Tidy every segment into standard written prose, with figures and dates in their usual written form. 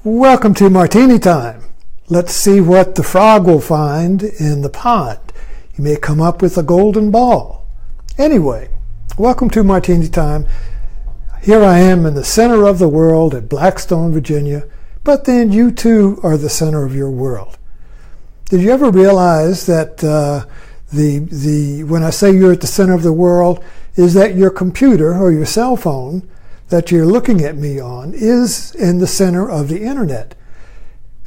Welcome to Martini Time. Let's see what the frog will find in the pond. He may come up with a golden ball. Anyway, welcome to Martini Time. Here I am in the center of the world at Blackstone, Virginia, but then you too are the center of your world. Did you ever realize that when I say you're at the center of the world, is that your computer or your cell phone that you're looking at me on is in the center of the internet?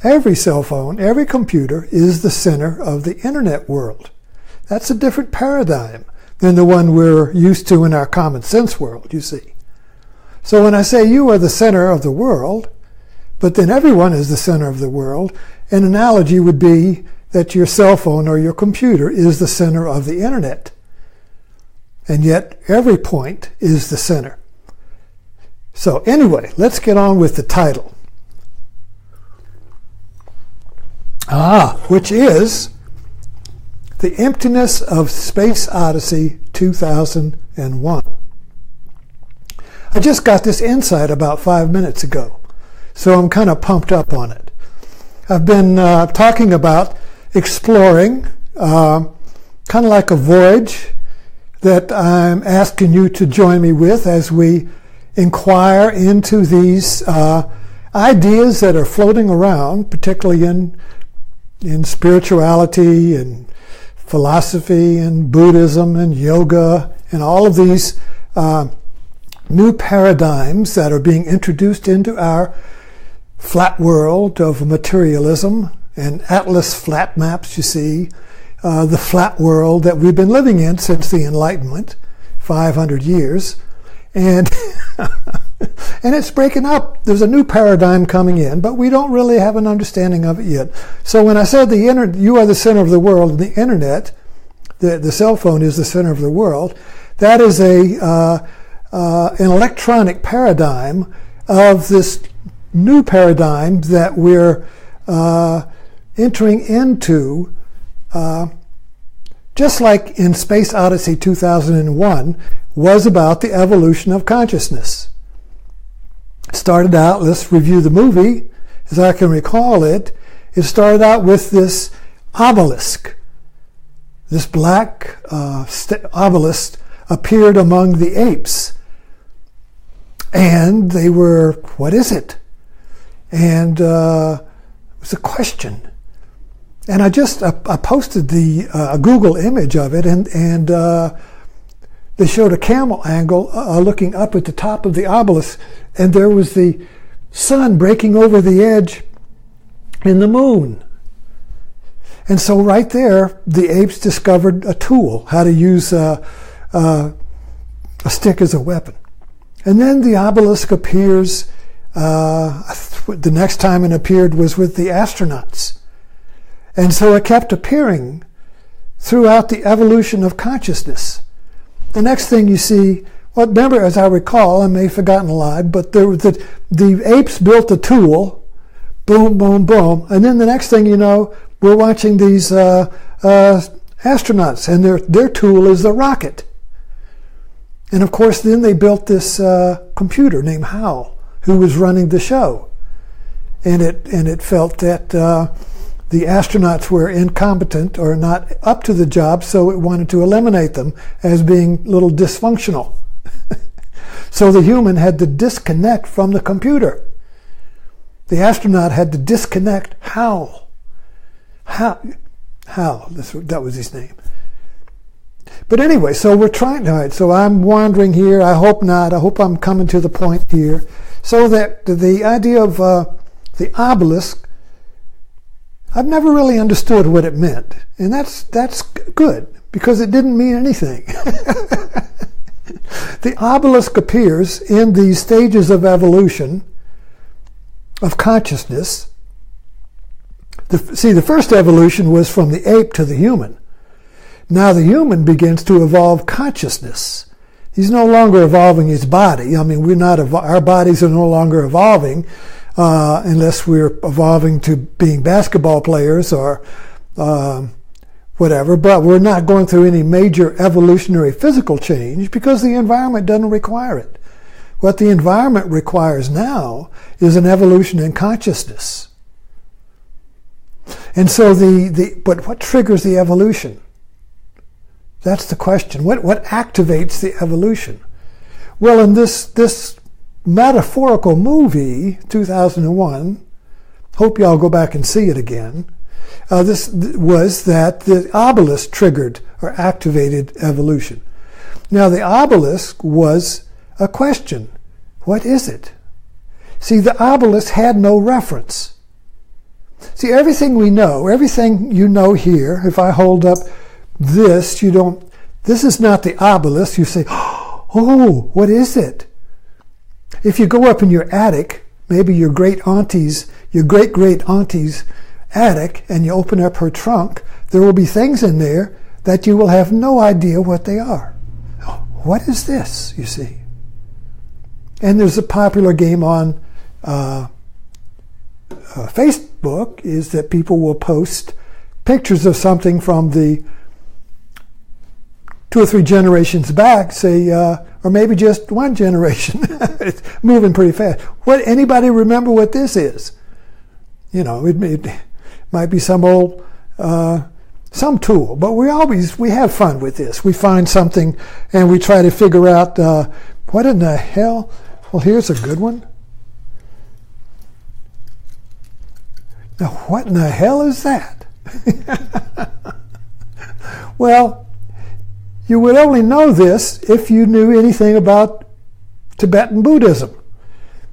Every cell phone, every computer is the center of the internet world. That's a different paradigm than the one we're used to in our common sense world, you see. So when I say you are the center of the world, but then everyone is the center of the world, an analogy would be that your cell phone or your computer is the center of the internet. And yet every point is the center. So anyway, let's get on with the title. Which is The Emptiness of Space Odyssey 2001. I just got this insight about 5 minutes ago, so I'm kind of pumped up on it. I've been talking about exploring, kind of like a voyage that I'm asking you to join me with as we inquire into these ideas that are floating around, particularly in spirituality and philosophy and Buddhism and yoga and all of these new paradigms that are being introduced into our flat world of materialism and atlas flat maps, you see, the flat world that we've been living in since the Enlightenment, 500 years. And and it's breaking up. There's a new paradigm coming in, but we don't really have an understanding of it yet. So when I said you are the center of the world, and the internet, the cell phone is the center of the world, that is an electronic paradigm of this new paradigm that we're entering into, just like in Space Odyssey 2001, was about the evolution of consciousness. It started out, let's review the movie, as I can recall it. It started out with this obelisk. This black obelisk appeared among the apes. And they were, what is it? And it was a question. And I posted a Google image of it, and they showed a camel angle looking up at the top of the obelisk, and there was the sun breaking over the edge in the moon. And so right there, the apes discovered a tool, how to use a stick as a weapon. And then the obelisk appears, the next time it appeared was with the astronauts. And so it kept appearing throughout the evolution of consciousness. The next thing you see, well, remember, as I recall, I may have forgotten a lot, but there was the apes built a tool, boom, boom, boom, and then the next thing you know, we're watching these astronauts, and their tool is the rocket. And of course, then they built this computer named Hal, who was running the show, and it felt that the astronauts were incompetent or not up to the job, so it wanted to eliminate them as being a little dysfunctional. So the human had to disconnect from the computer. The astronaut had to disconnect Hal. That was his name. But anyway, so we're trying, all right, so I'm wandering here. I hope not. I hope I'm coming to the point here. So that the idea of the obelisk, I've never really understood what it meant. And that's good, because it didn't mean anything. The obelisk appears in these stages of evolution of consciousness. The first evolution was from the ape to the human. Now the human begins to evolve consciousness. He's no longer evolving his body. I mean, our bodies are no longer evolving unless we're evolving to being basketball players or whatever, but we're not going through any major evolutionary physical change because the environment doesn't require it. What the environment requires now is an evolution in consciousness. And so but what triggers the evolution? That's the question. What activates the evolution? Well, in this metaphorical movie, 2001, hope y'all go back and see it again, this was that the obelisk triggered or activated evolution. Now, the obelisk was a question. What is it? See, the obelisk had no reference. See, everything we know, everything you know here, if I hold up this, this is not the obelisk. You say, oh, what is it? If you go up in your attic, maybe your great great auntie's attic, and you open up her trunk, there will be things in there that you will have no idea what they are. What is this, you see? And there's a popular game on Facebook is that people will post pictures of something from the 2 or 3 generations back, say, or maybe just one generation. It's moving pretty fast. Anybody remember what this is? You know, it might be some old, some tool, but we have fun with this. We find something and we try to figure out, what in the hell? Well, here's a good one. Now, what in the hell is that? Well, you would only know this if you knew anything about Tibetan Buddhism.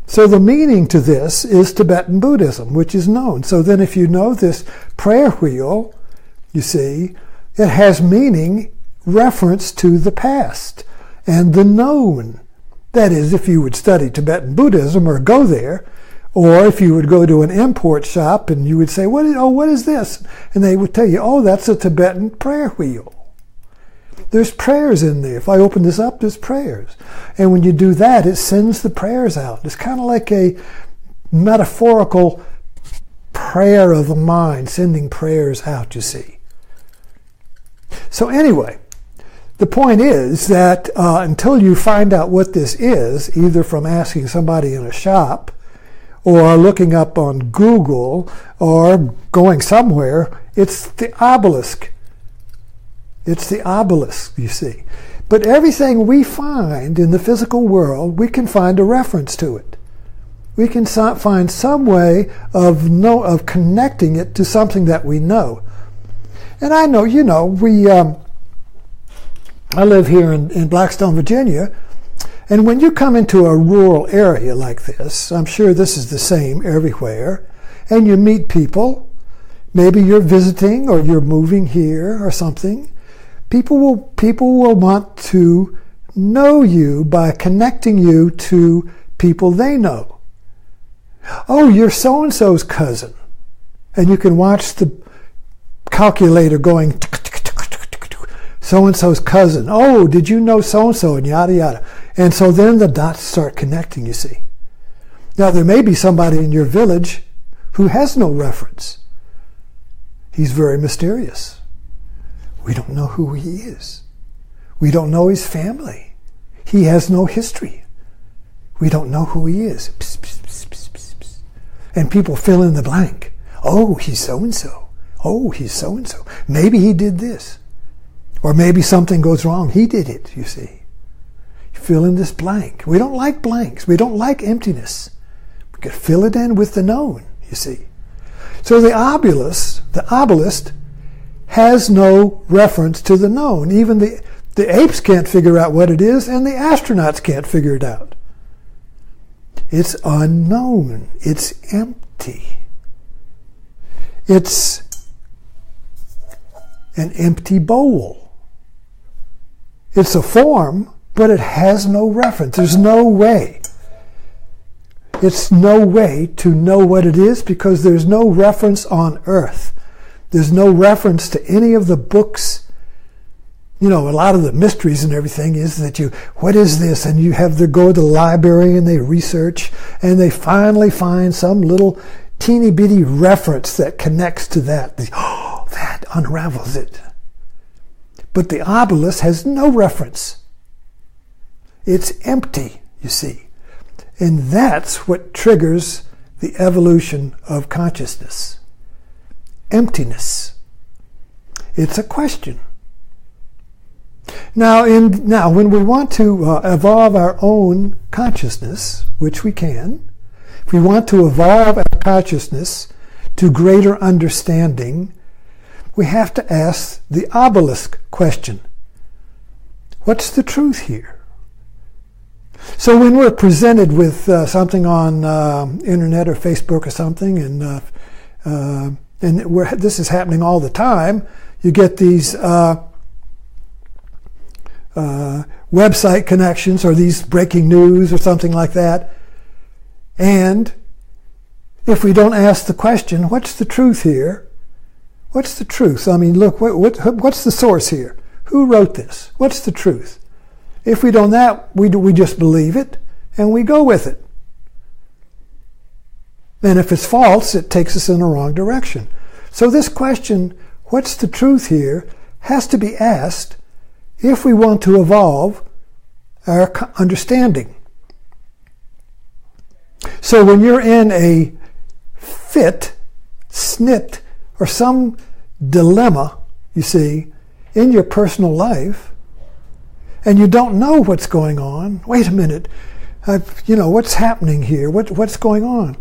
So the meaning to this is Tibetan Buddhism, which is known. So then if you know this prayer wheel, you see, it has meaning, reference to the past and the known. That is, if you would study Tibetan Buddhism or go there, or if you would go to an import shop and you would say, what is this? And they would tell you, oh, that's a Tibetan prayer wheel. There's prayers in there. If I open this up, there's prayers. And when you do that, it sends the prayers out. It's kind of like a metaphorical prayer of the mind, sending prayers out, you see. So anyway, the point is that until you find out what this is, either from asking somebody in a shop or looking up on Google or going somewhere, it's the obelisk. It's the obelisk, you see. But everything we find in the physical world, we can find a reference to it. We can find some way of connecting it to something that we know. And I know, you know, I live here in Blackstone, Virginia, and when you come into a rural area like this, I'm sure this is the same everywhere, and you meet people, maybe you're visiting or you're moving here or something, people will want to know you by connecting you to people they know. Oh, you're so-and-so's cousin. And you can watch the calculator going so-and-so's cousin. Oh, did you know so-and-so? And yada, yada. And so then the dots start connecting, you see. Now, there may be somebody in your village who has no reference. He's very mysterious. We don't know who he is. We don't know his family. He has no history. We don't know who he is. Psst, psst, psst, psst, psst, psst. And people fill in the blank. Oh, he's so-and-so. Oh, he's so-and-so. Maybe he did this. Or maybe something goes wrong. He did it, you see. You fill in this blank. We don't like blanks. We don't like emptiness. We can fill it in with the known, you see. So the obelisk has no reference to the known. Even the apes can't figure out what it is, and the astronauts can't figure it out. It's unknown. It's empty. It's an empty bowl. It's a form, but it has no reference. There's no way. It's no way to know what it is because there's no reference on earth. There's no reference to any of the books. You know, a lot of the mysteries and everything is that what is this? And you have to go to the library and they research and they finally find some little teeny bitty reference that connects to that. That unravels it. But the obelisk has no reference. It's empty, you see. And that's what triggers the evolution of consciousness. Emptiness. It's a question. Now, when we want to evolve our own consciousness, which we can, if we want to evolve our consciousness to greater understanding, we have to ask the obelisk question. What's the truth here? So when we're presented with something on internet or Facebook or something, and this is happening all the time, you get these website connections or these breaking news or something like that. And if we don't ask the question, what's the truth here? What's the truth? I mean, look, what's the source here? Who wrote this? What's the truth? If we don't that, we just believe it and we go with it. And if it's false, it takes us in the wrong direction. So this question, what's the truth here, has to be asked if we want to evolve our understanding. So when you're in a fit, snit, or some dilemma, you see, in your personal life, and you don't know what's going on, wait a minute, what's happening here? What's going on?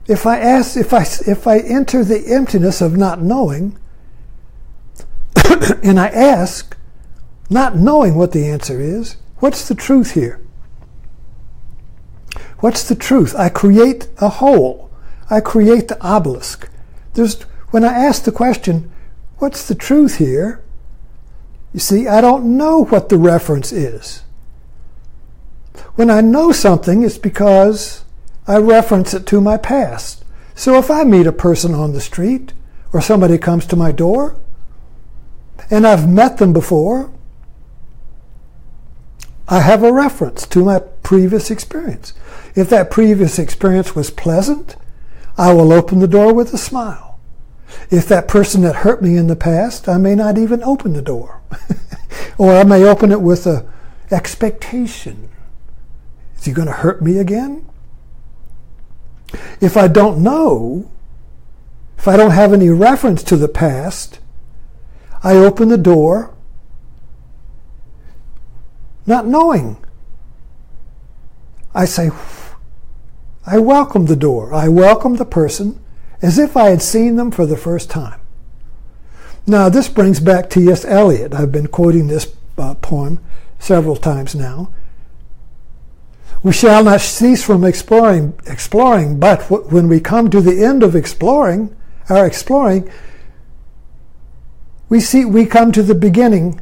If I enter the emptiness of not knowing, and I ask, not knowing what the answer is, what's the truth here? What's the truth? I create a hole. I create the obelisk. When I ask the question, what's the truth here? You see, I don't know what the reference is. When I know something, it's because I reference it to my past. So if I meet a person on the street, or somebody comes to my door, and I've met them before, I have a reference to my previous experience. If that previous experience was pleasant, I will open the door with a smile. If that person that hurt me in the past, I may not even open the door. Or I may open it with an expectation. Is he going to hurt me again? If I don't know, if I don't have any reference to the past, I open the door not knowing. I say, I welcome the door. I welcome the person as if I had seen them for the first time. Now, this brings back T.S. Eliot. I've been quoting this poem several times now. We shall not cease from exploring, but when we come to the end of our exploring, we come to the beginning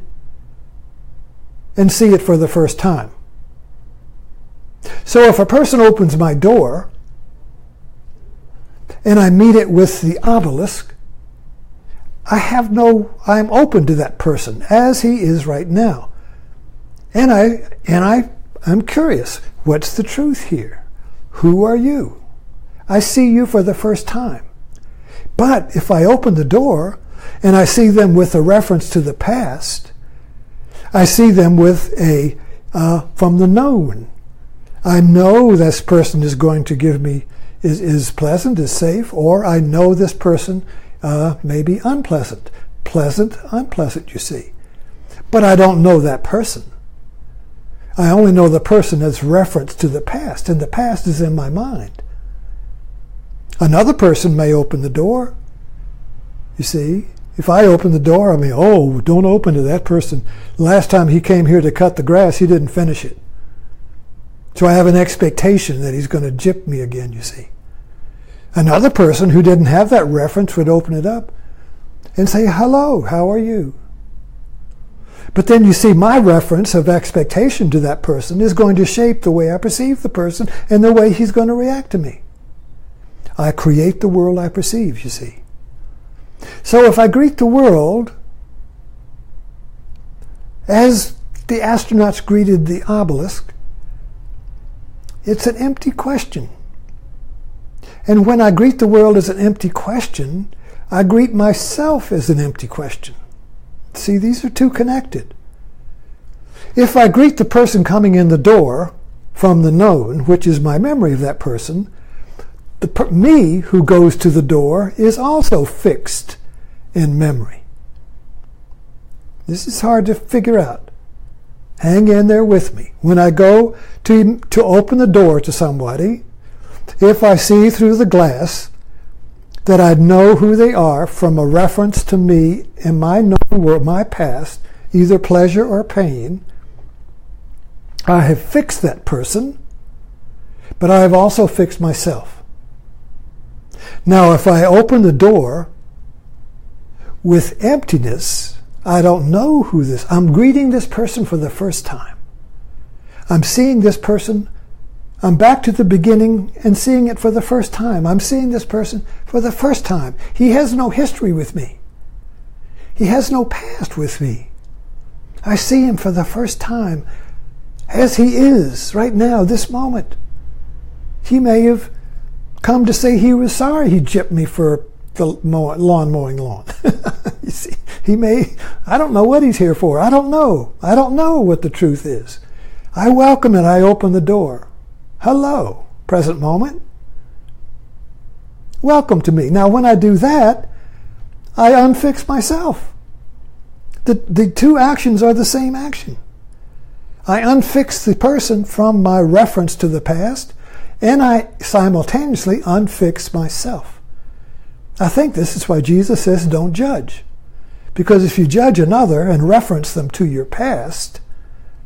and see it for the first time. So if a person opens my door and I meet it with the obelisk, I'm open to that person as he is right now. And I'm curious, what's the truth here? Who are you? I see you for the first time. But if I open the door and I see them with a reference to the past, I see them with from the known. I know this person is going to give me, is pleasant, is safe, or I know this person may be unpleasant. Pleasant, unpleasant, you see. But I don't know that person. I only know the person as reference to the past, and the past is in my mind. Another person may open the door. You see, if I open the door, I mean, oh, don't open to that person. The last time he came here to cut the grass, he didn't finish it. So I have an expectation that he's going to gyp me again, you see. Another person who didn't have that reference would open it up and say, hello, how are you? But then you see my reference of expectation to that person is going to shape the way I perceive the person and the way he's going to react to me. I create the world I perceive, you see. So if I greet the world as the astronauts greeted the obelisk, it's an empty question. And when I greet the world as an empty question, I greet myself as an empty question. See, these are two connected. If I greet the person coming in the door from the known, which is my memory of that person, me who goes to the door is also fixed in memory. This is hard to figure out. Hang in there with me. When I go to open the door to somebody, if I see through the glass that I know who they are from a reference to me in my known world, my past, either pleasure or pain, I have fixed that person, but I have also fixed myself. Now, if I open the door with emptiness, I don't know who this. I'm greeting this person for the first time. I'm seeing this person. I'm back to the beginning and seeing it for the first time. I'm seeing this person for the first time. He has no history with me. He has no past with me. I see him for the first time as he is right now, this moment. He may have come to say he was sorry he gypped me for the lawn mowing lawn. You see, he may, I don't know what he's here for. I don't know. I don't know what the truth is. I welcome it. I open the door. Hello, present moment. Welcome to me. Now, when I do that, I unfix myself. The two actions are the same action. I unfix the person from my reference to the past, and I simultaneously unfix myself. I think this is why Jesus says don't judge. Because if you judge another and reference them to your past,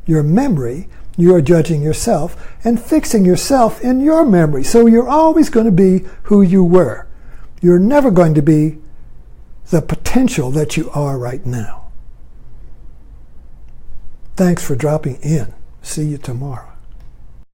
your memory, you are judging yourself and fixing yourself in your memory. So you're always going to be who you were. You're never going to be the potential that you are right now. Thanks for dropping in. See you tomorrow.